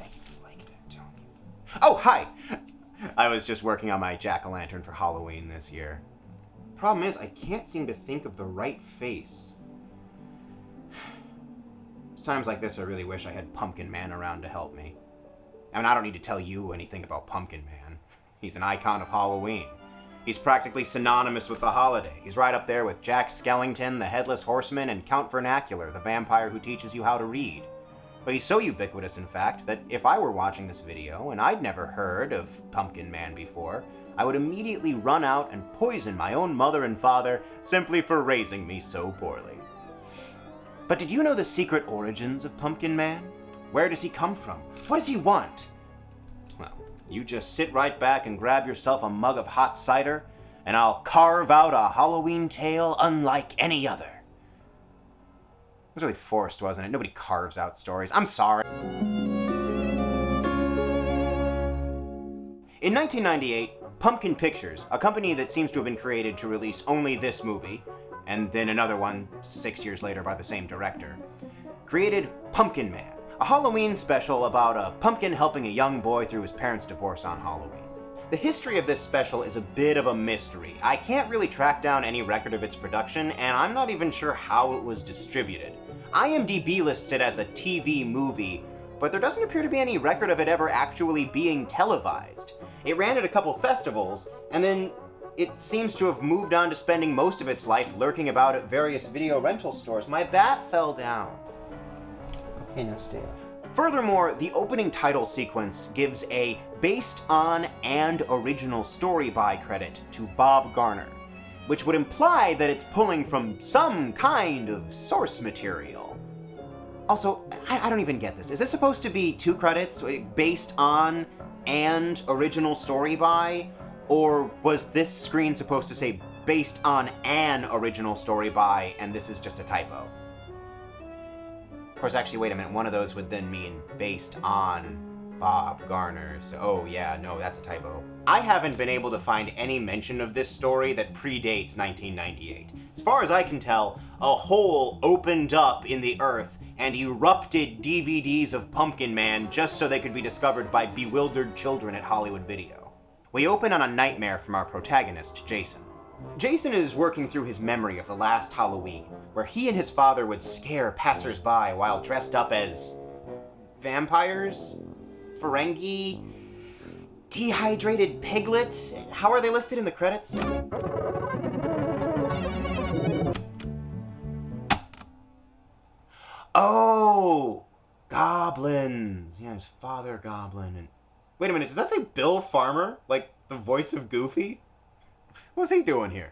bet you like that, Tony. Oh, hi! I was just working on my jack-o'-lantern for Halloween this year. Problem is, I can't seem to think of the right face. It's times like this I really wish I had Pumpkin Man around to help me. I mean, I don't need to tell you anything about Pumpkin Man. He's an icon of Halloween. He's practically synonymous with the holiday. He's right up there with Jack Skellington, the Headless Horseman, and Count Vernacular, the vampire who teaches you how to read. But he's so ubiquitous, in fact, that if I were watching this video and I'd never heard of Pumpkin Man before, I would immediately run out and poison my own mother and father simply for raising me so poorly. But did you know the secret origins of Pumpkin Man? Where does he come from? What does he want? Well, you just sit right back and grab yourself a mug of hot cider, and I'll carve out a Halloween tale unlike any other. It was really forced, wasn't it? Nobody carves out stories. I'm sorry. In 1998, Pumpkin Pictures, a company that seems to have been created to release only this movie, and then another one 6 years later by the same director, created Pumpkin Man, a Halloween special about a pumpkin helping a young boy through his parents' divorce on Halloween. The history of this special is a bit of a mystery. I can't really track down any record of its production, and I'm not even sure how it was distributed. IMDb lists it as a TV movie, but there doesn't appear to be any record of it ever actually being televised. It ran at a couple festivals, and then it seems to have moved on to spending most of its life lurking about at various video rental stores. My bat fell down. Okay, now stay up. Furthermore, the opening title sequence gives a based on and original story by credit to Bob Garner, which would imply that it's pulling from some kind of source material. Also, I don't even get this. Is this supposed to be 2 credits, based on and original story by? Or was this screen supposed to say based on an original story by, and this is just a typo? Of course, actually, wait a minute, one of those would then mean based on Bob Garner, so, oh yeah, no, that's a typo. I haven't been able to find any mention of this story that predates 1998. As far as I can tell, a hole opened up in the earth and erupted DVDs of Pumpkin Man just so they could be discovered by bewildered children at Hollywood Video. We open on a nightmare from our protagonist, Jason. Jason is working through his memory of the last Halloween, where he and his father would scare passers-by while dressed up as vampires? Ferengi? Dehydrated piglets? How are they listed in the credits? Oh! Goblins! Yeah, his father goblin and... Wait a minute, does that say Bill Farmer? Like, the voice of Goofy? What's he doing here?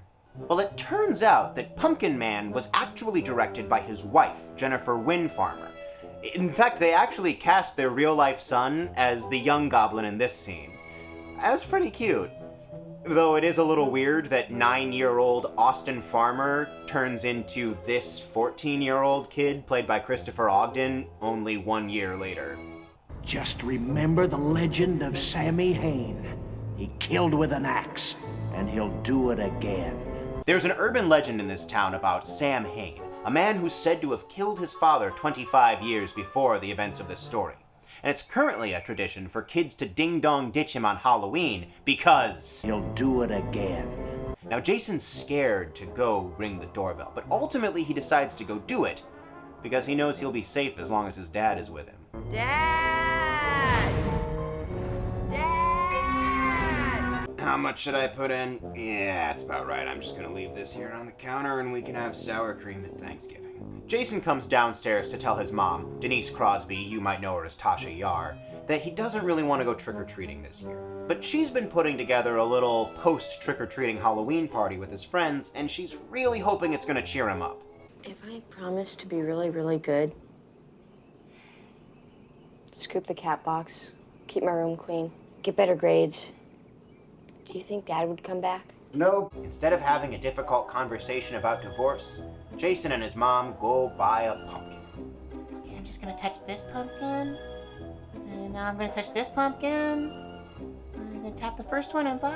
Well, it turns out that Pumpkin Man was actually directed by his wife, Jennifer Wynn Farmer. In fact, they actually cast their real-life son as the young goblin in this scene. That's pretty cute. Though it is a little weird that 9-year-old Austin Farmer turns into this 14-year-old kid played by Christopher Ogden only 1 year later. Just remember the legend of Sammy Hain. He killed with an axe, and he'll do it again. There's an urban legend in this town about Sam Hain, a man who's said to have killed his father 25 years before the events of this story. And it's currently a tradition for kids to ding-dong ditch him on Halloween because... he'll do it again. Now, Jason's scared to go ring the doorbell, but ultimately he decides to go do it because he knows he'll be safe as long as his dad is with him. Dad! Dad! How much should I put in? Yeah, that's about right. I'm just gonna leave this here on the counter and we can have sour cream at Thanksgiving. Jason comes downstairs to tell his mom, Denise Crosby, you might know her as Tasha Yar, that he doesn't really want to go trick-or-treating this year. But she's been putting together a little post-trick-or-treating Halloween party with his friends, and she's really hoping it's gonna cheer him up. If I promise to be really, really good, scoop the cat box, keep my room clean, get better grades, do you think Dad would come back? Nope. Instead of having a difficult conversation about divorce, Jason and his mom go buy a pumpkin. Okay, I'm just gonna touch this pumpkin. And now I'm gonna touch this pumpkin. I'm gonna tap the first one and bye.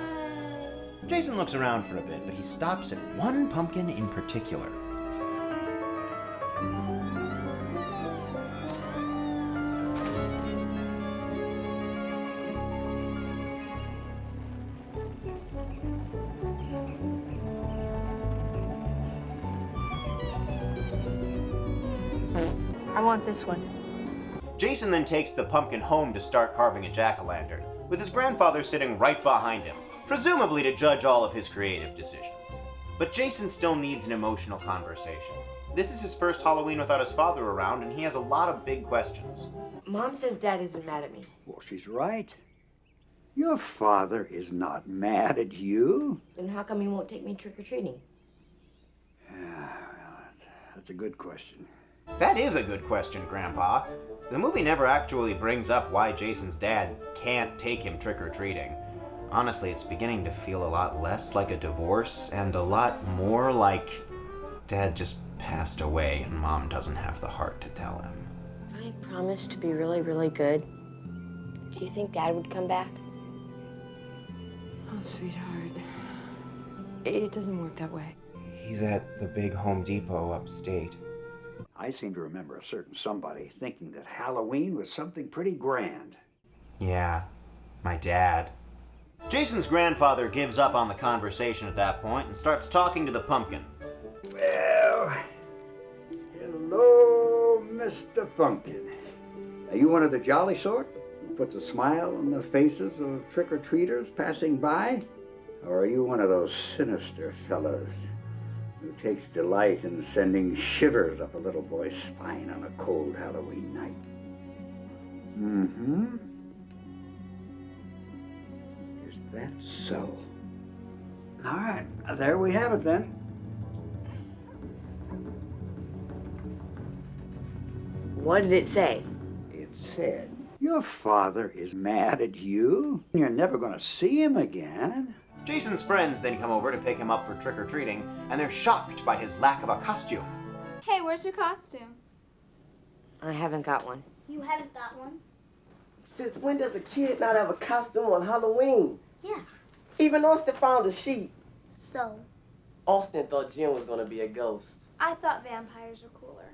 Jason looks around for a bit, but he stops at one pumpkin in particular. want this one. Jason then takes the pumpkin home to start carving a jack-o'-lantern, with his grandfather sitting right behind him, presumably to judge all of his creative decisions. But Jason still needs an emotional conversation. This is his first Halloween without his father around, and he has a lot of big questions. Mom says Dad isn't mad at me. Well, she's right. Your father is not mad at you. Then how come he won't take me trick-or-treating? That's a good question. That is a good question, Grandpa. The movie never actually brings up why Jason's dad can't take him trick-or-treating. Honestly, it's beginning to feel a lot less like a divorce and a lot more like Dad just passed away and Mom doesn't have the heart to tell him. If I promised to be really, really good, do you think Dad would come back? Oh, sweetheart. It doesn't work that way. He's at the big Home Depot upstate. I seem to remember a certain somebody thinking that Halloween was something pretty grand. Yeah, my dad. Jason's grandfather gives up on the conversation at that point and starts talking to the pumpkin. Well, hello, Mr. Pumpkin. Are you one of the jolly sort who puts a smile on the faces of trick-or-treaters passing by? Or are you one of those sinister fellows who takes delight in sending shivers up a little boy's spine on a cold Halloween night? Mm-hmm. Is that so? All right, there we have it then. What did it say? It said, your father is mad at you. You're never going to see him again. Jason's friends then come over to pick him up for trick-or-treating, and they're shocked by his lack of a costume. Hey, where's your costume? I haven't got one. You haven't got one? Since when does a kid not have a costume on Halloween? Yeah. Even Austin found a sheet. So? Austin thought Jim was gonna be a ghost. I thought vampires were cooler.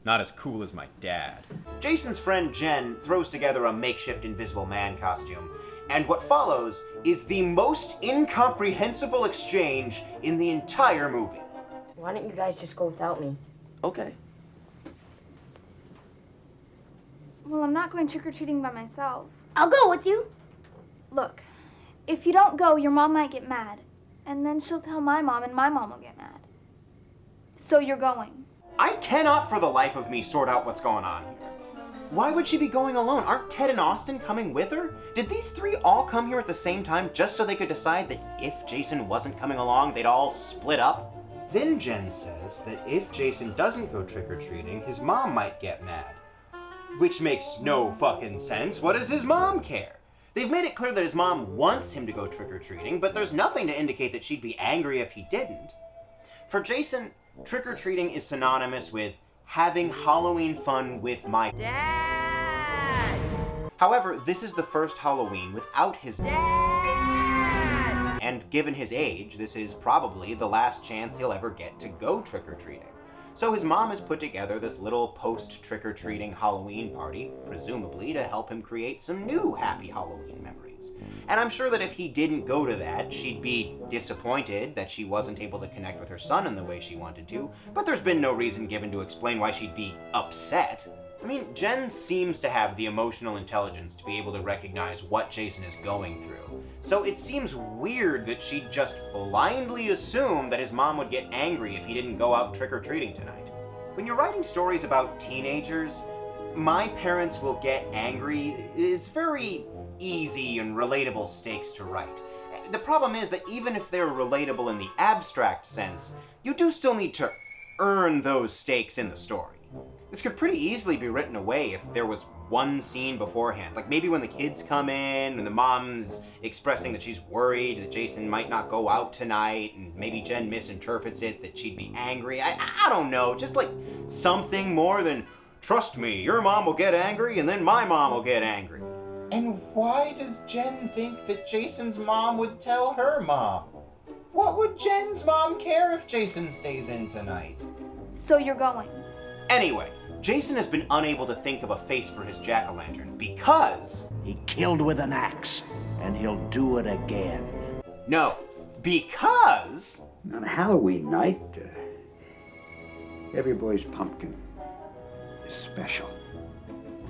Not as cool as my dad. Jason's friend Jen throws together a makeshift Invisible Man costume, and what follows is the most incomprehensible exchange in the entire movie. Why don't you guys just go without me? Okay. Well, I'm not going trick-or-treating by myself. I'll go with you. Look, if you don't go, your mom might get mad. And then she'll tell my mom, and my mom will get mad. So you're going. I cannot for the life of me sort out what's going on here. Why would she be going alone? Aren't Ted and Austin coming with her? Did these three all come here at the same time just so they could decide that if Jason wasn't coming along, they'd all split up? Then Jen says that if Jason doesn't go trick-or-treating, his mom might get mad. Which makes no fucking sense. What does his mom care? They've made it clear that his mom wants him to go trick-or-treating, but there's nothing to indicate that she'd be angry if he didn't. For Jason, trick-or-treating is synonymous with having Halloween fun with my Dad! However, this is the first Halloween without his Dad! And given his age, this is probably the last chance he'll ever get to go trick-or-treating. So his mom has put together this little post-trick-or-treating Halloween party, presumably to help him create some new happy Halloween memories. And I'm sure that if he didn't go to that, she'd be disappointed that she wasn't able to connect with her son in the way she wanted to, but there's been no reason given to explain why she'd be upset. I mean, Jen seems to have the emotional intelligence to be able to recognize what Jason is going through. So it seems weird that she'd just blindly assume that his mom would get angry if he didn't go out trick-or-treating tonight. When you're writing stories about teenagers, my parents will get angry is very easy and relatable stakes to write. The problem is that even if they're relatable in the abstract sense, you do still need to earn those stakes in the story. This could pretty easily be written away if there was one scene beforehand. Like maybe when the kids come in and the mom's expressing that she's worried that Jason might not go out tonight, and maybe Jen misinterprets it that she'd be angry. I don't know, just like something more than, trust me, your mom will get angry and then my mom will get angry. And why does Jen think that Jason's mom would tell her mom? What would Jen's mom care if Jason stays in tonight? So you're going. Anyway, Jason has been unable to think of a face for his jack-o'-lantern because He killed with an axe, and he'll do it again. No, because On Halloween night, every boy's pumpkin is special.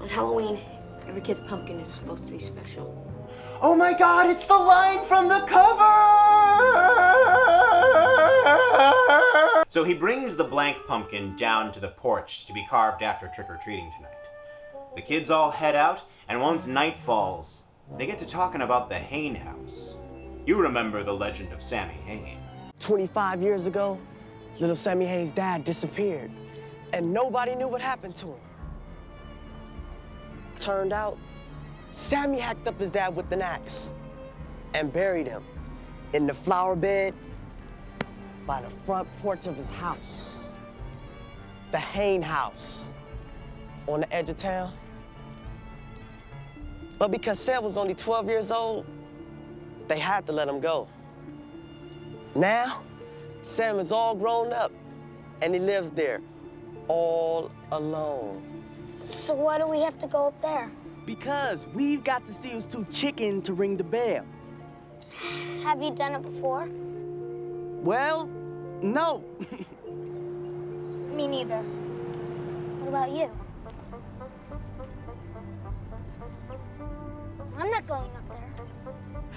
On Halloween, every kid's pumpkin is supposed to be special. Oh my god, it's the line from the cover! So he brings the blank pumpkin down to the porch to be carved after trick-or-treating tonight. The kids all head out, and once night falls, they get to talking about the Hain house. You remember the legend of Sammy Hain. 25 years ago, little Sammy Hain's dad disappeared, and nobody knew what happened to him. Turned out, Sammy hacked up his dad with an axe and buried him in the flower bed by the front porch of his house. The Hain house on the edge of town. But because Sam was only 12 years old, they had to let him go. Now, Sam is all grown up and he lives there all alone. So why do we have to go up there? Because we've got to see who's too chicken to ring the bell. Have you done it before? Well, no. Me neither. What about you? I'm not going up there.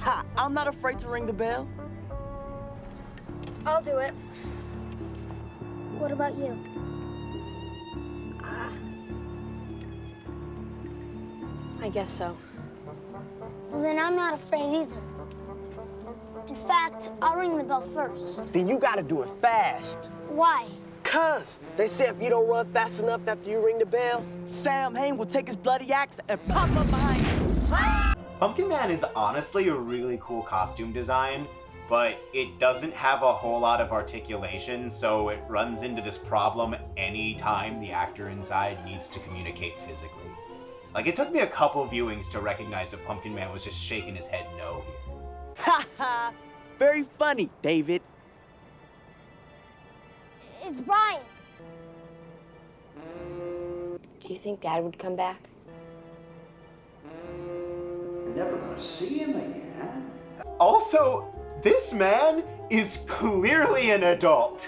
Ha! I'm not afraid to ring the bell. I'll do it. What about you? I guess so. Well, then I'm not afraid either. In fact, I'll ring the bell first. Then you gotta do it fast. Why? 'Cause they say if you don't run fast enough after you ring the bell, Sam Hain will take his bloody axe and pop up behind you. Pumpkin Man is honestly a really cool costume design, but it doesn't have a whole lot of articulation, so it runs into this problem anytime the actor inside needs to communicate physically. Like, it took me a couple viewings to recognize that Pumpkin Man was just shaking his head no here. Ha ha! Very funny, David. It's Brian. Do you think Dad would come back? Never gonna see him again. Also, this man is clearly an adult.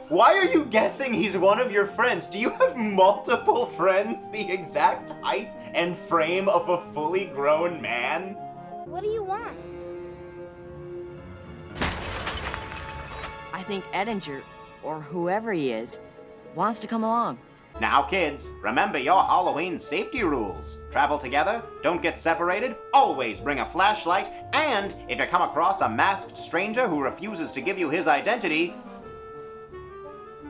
Why are you guessing he's one of your friends? Do you have multiple friends the exact height and frame of a fully grown man? What do you want? I think Edinger, or whoever he is, wants to come along. Now kids, remember your Halloween safety rules. Travel together, don't get separated, always bring a flashlight, and if you come across a masked stranger who refuses to give you his identity,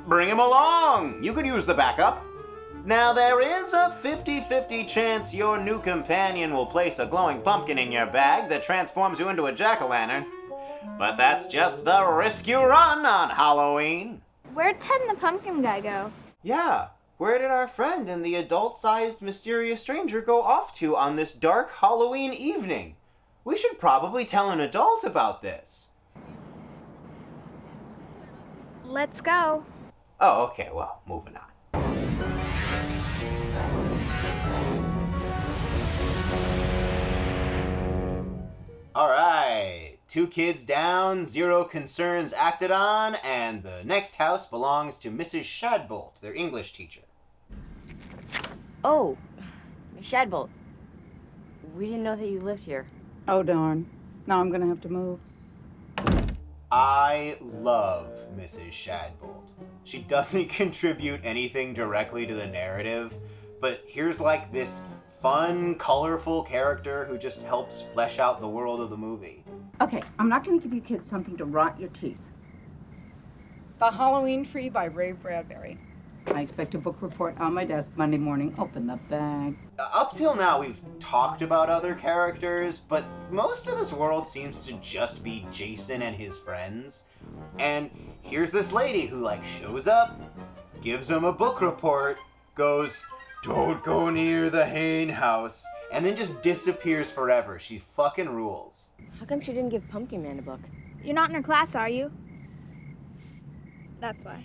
bring him along! You could use the backup. Now there is a 50-50 chance your new companion will place a glowing pumpkin in your bag that transforms you into a jack-o'-lantern. But that's just the risk you run on Halloween. Where'd Ted and the pumpkin guy go? Yeah, where did our friend and the adult-sized mysterious stranger go off to on this dark Halloween evening? We should probably tell an adult about this. Let's go. Oh, okay, well, moving on. All right, 2 kids down, 0 concerns acted on, and the next house belongs to Mrs. Shadbolt, their English teacher. Oh, Shadbolt. We didn't know that you lived here. Oh, darn. Now I'm gonna have to move. I love Mrs. Shadbolt. She doesn't contribute anything directly to the narrative, but here's like this fun, colorful character who just helps flesh out the world of the movie. Okay, I'm not gonna give you kids something to rot your teeth. The Halloween Tree by Ray Bradbury. I expect a book report on my desk Monday morning. Open the bag. Up till now, we've talked about other characters, but most of this world seems to just be Jason and his friends. And here's this lady who, like, shows up, gives him a book report, goes, "Don't go near the Hain house," and then just disappears forever. She fucking rules. How come she didn't give Pumpkin Man a book? You're not in her class, are you? That's why.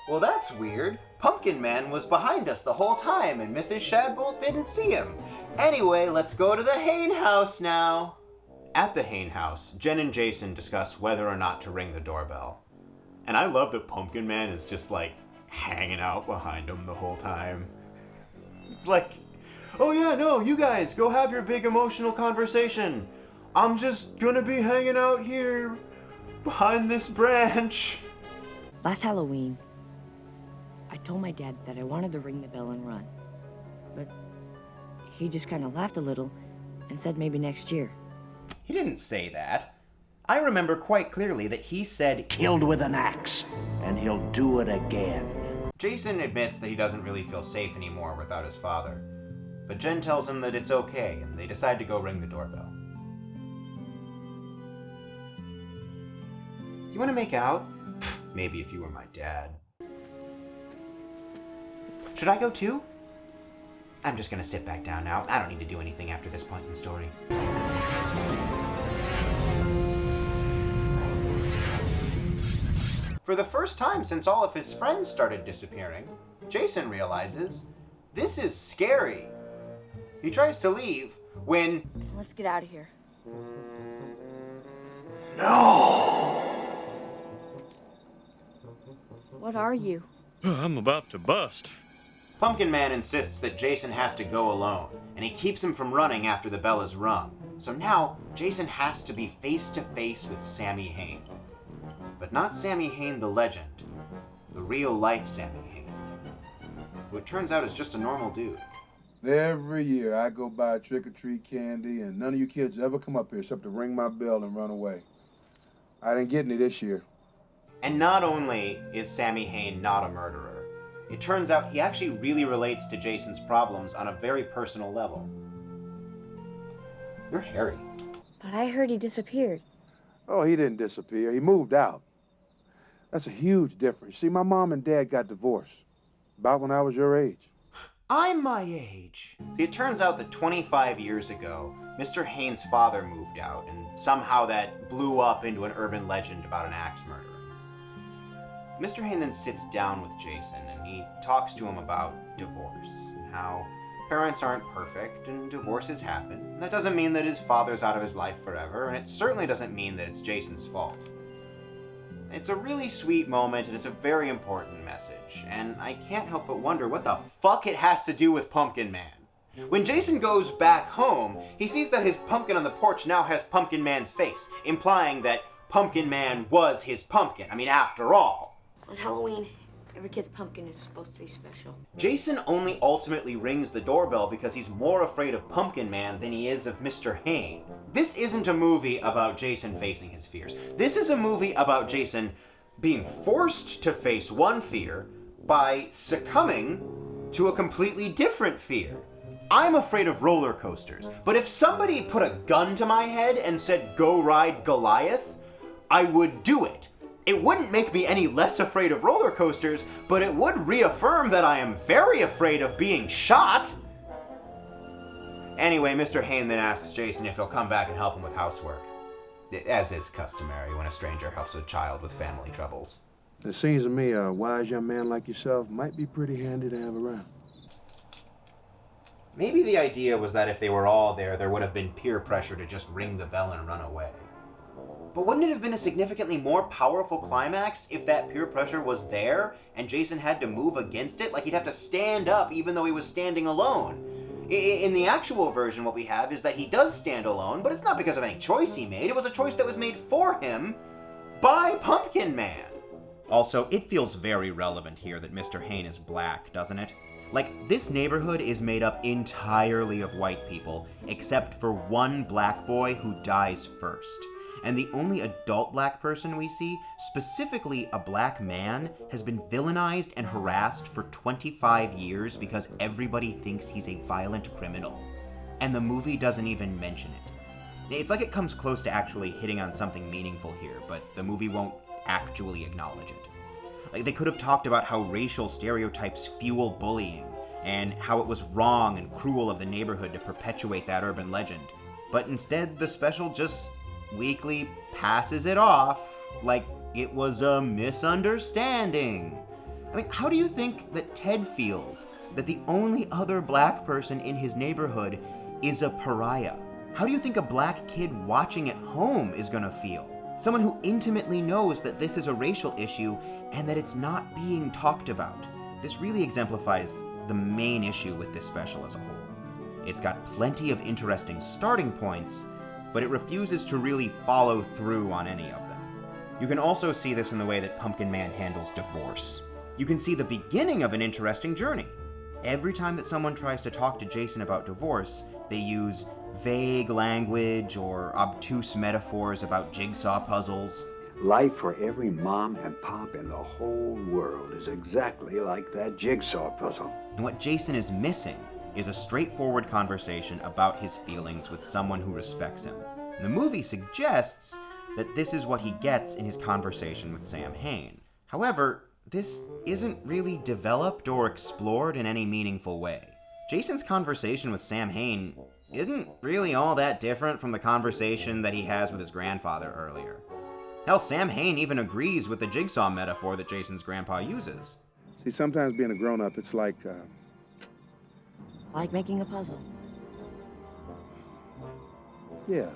Well, that's weird. Pumpkin Man was behind us the whole time, and Mrs. Shadbolt didn't see him. Anyway, let's go to the Hain house now. At the Hain house, Jen and Jason discuss whether or not to ring the doorbell. And I love that Pumpkin Man is just, like, hanging out behind them the whole time. It's like, oh yeah, no, you guys, go have your big emotional conversation. I'm just gonna be hanging out here behind this branch. Last Halloween, I told my dad that I wanted to ring the bell and run. But he just kind of laughed a little and said maybe next year. He didn't say that. I remember quite clearly that he said, Killed with an axe, and he'll do it again. Jason admits that he doesn't really feel safe anymore without his father. But Jen tells him that it's okay, and they decide to go ring the doorbell. You want to make out? Maybe if you were my dad. Should I go too? I'm just gonna sit back down now. I don't need to do anything after this point in the story. For the first time since all of his friends started disappearing, Jason realizes this is scary. He tries to leave when... Let's get out of here. No! What are you? I'm about to bust. Pumpkin Man insists that Jason has to go alone, and he keeps him from running after the bell is rung. So now, Jason has to be face to face with Sammy Hain. But not Sammy Hain the legend, the real-life Sammy Hain, who it turns out is just a normal dude. Every year I go buy trick-or-treat candy, and none of you kids ever come up here except to ring my bell and run away. I didn't get any this year. And not only is Sammy Hain not a murderer, it turns out he actually really relates to Jason's problems on a very personal level. You're hairy. But I heard he disappeared. Oh, he didn't disappear. He moved out. That's a huge difference. See, my mom and dad got divorced about when I was your age. I'm my age. See, it turns out that 25 years ago, Mr. Hain's father moved out, and somehow that blew up into an urban legend about an axe murderer. Mr. Hain then sits down with Jason, and he talks to him about divorce, and how parents aren't perfect, and divorces happen. That doesn't mean that his father's out of his life forever, and it certainly doesn't mean that it's Jason's fault. It's a really sweet moment, and it's a very important message, and I can't help but wonder what the fuck it has to do with Pumpkin Man. When Jason goes back home, he sees that his pumpkin on the porch now has Pumpkin Man's face, implying that Pumpkin Man was his pumpkin. I mean, after all. On Halloween, every kid's pumpkin is supposed to be special. Jason only ultimately rings the doorbell because he's more afraid of Pumpkin Man than he is of Mr. Hain. This isn't a movie about Jason facing his fears. This is a movie about Jason being forced to face one fear by succumbing to a completely different fear. I'm afraid of roller coasters, but if somebody put a gun to my head and said, go ride Goliath, I would do it. It wouldn't make me any less afraid of roller coasters, but it would reaffirm that I am very afraid of being shot. Anyway, Mr. Hain then asks Jason if he'll come back and help him with housework, as is customary when a stranger helps a child with family troubles. It seems to me a wise young man like yourself might be pretty handy to have around. Maybe the idea was that if they were all there, there would have been peer pressure to just ring the bell and run away. But wouldn't it have been a significantly more powerful climax if that peer pressure was there and Jason had to move against it? Like he'd have to stand up even though he was standing alone. In the actual version, what we have is that he does stand alone, but it's not because of any choice he made. It was a choice that was made for him by Pumpkin Man. Also, it feels very relevant here that Mr. Hain is black, doesn't it? Like, this neighborhood is made up entirely of white people, except for one black boy who dies first. And the only adult black person we see, specifically a black man, has been villainized and harassed for 25 years because everybody thinks he's a violent criminal. And the movie doesn't even mention it. It's like it comes close to actually hitting on something meaningful here, but the movie won't actually acknowledge it. Like, they could have talked about how racial stereotypes fuel bullying, and how it was wrong and cruel of the neighborhood to perpetuate that urban legend. But instead, the special just weakly passes it off like it was a misunderstanding. I mean, how do you think that Ted feels that the only other black person in his neighborhood is a pariah? How do you think a black kid watching at home is gonna feel? Someone who intimately knows that this is a racial issue and that it's not being talked about. This really exemplifies the main issue with this special as a whole. It's got plenty of interesting starting points, but it refuses to really follow through on any of them. You can also see this in the way that Pumpkin Man handles divorce. You can see the beginning of an interesting journey. Every time that someone tries to talk to Jason about divorce, they use vague language or obtuse metaphors about jigsaw puzzles. Life for every mom and pop in the whole world is exactly like that jigsaw puzzle. And what Jason is missing is a straightforward conversation about his feelings with someone who respects him. And the movie suggests that this is what he gets in his conversation with Sam Hain. However, this isn't really developed or explored in any meaningful way. Jason's conversation with Sam Hain isn't really all that different from the conversation that he has with his grandfather earlier. Hell, Sam Hain even agrees with the jigsaw metaphor that Jason's grandpa uses. See, sometimes being a grown-up, it's like making a puzzle. Yeah,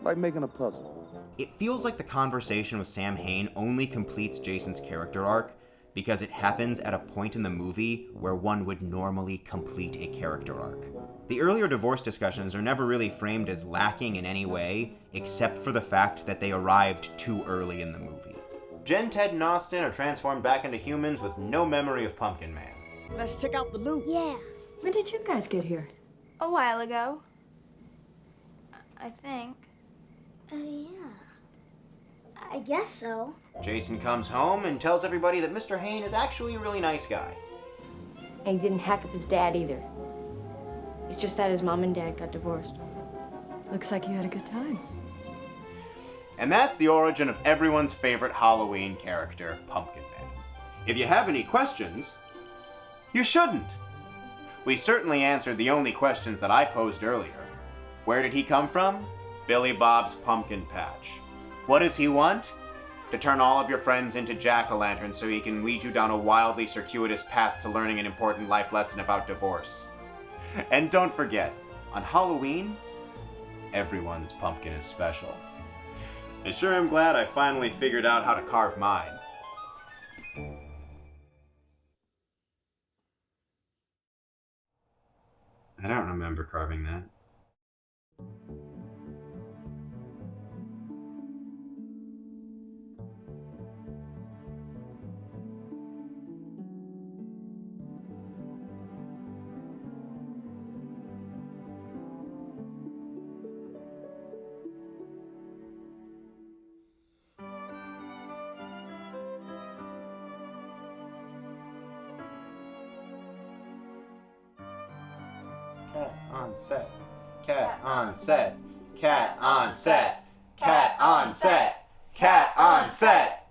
like making a puzzle. It feels like the conversation with Sam Hain only completes Jason's character arc because it happens at a point in the movie where one would normally complete a character arc. The earlier divorce discussions are never really framed as lacking in any way, except for the fact that they arrived too early in the movie. Jen, Ted, and Austin are transformed back into humans with no memory of Pumpkin Man. Let's check out the loop. Yeah. When did you guys get here? A while ago. I think. Yeah. I guess so. Jason comes home and tells everybody that Mr. Hain is actually a really nice guy. And he didn't hack up his dad either. It's just that his mom and dad got divorced. Looks like you had a good time. And that's the origin of everyone's favorite Halloween character, Pumpkin Man. If you have any questions, you shouldn't. We certainly answered the only questions that I posed earlier. Where did he come from? Billy Bob's pumpkin patch. What does he want? To turn all of your friends into jack-o'-lanterns so he can lead you down a wildly circuitous path to learning an important life lesson about divorce. And don't forget, on Halloween, everyone's pumpkin is special. I sure am glad I finally figured out how to carve mine. I don't remember carving that. Cat on set. Cat on set. Cat on set. Cat on set. Cat on set.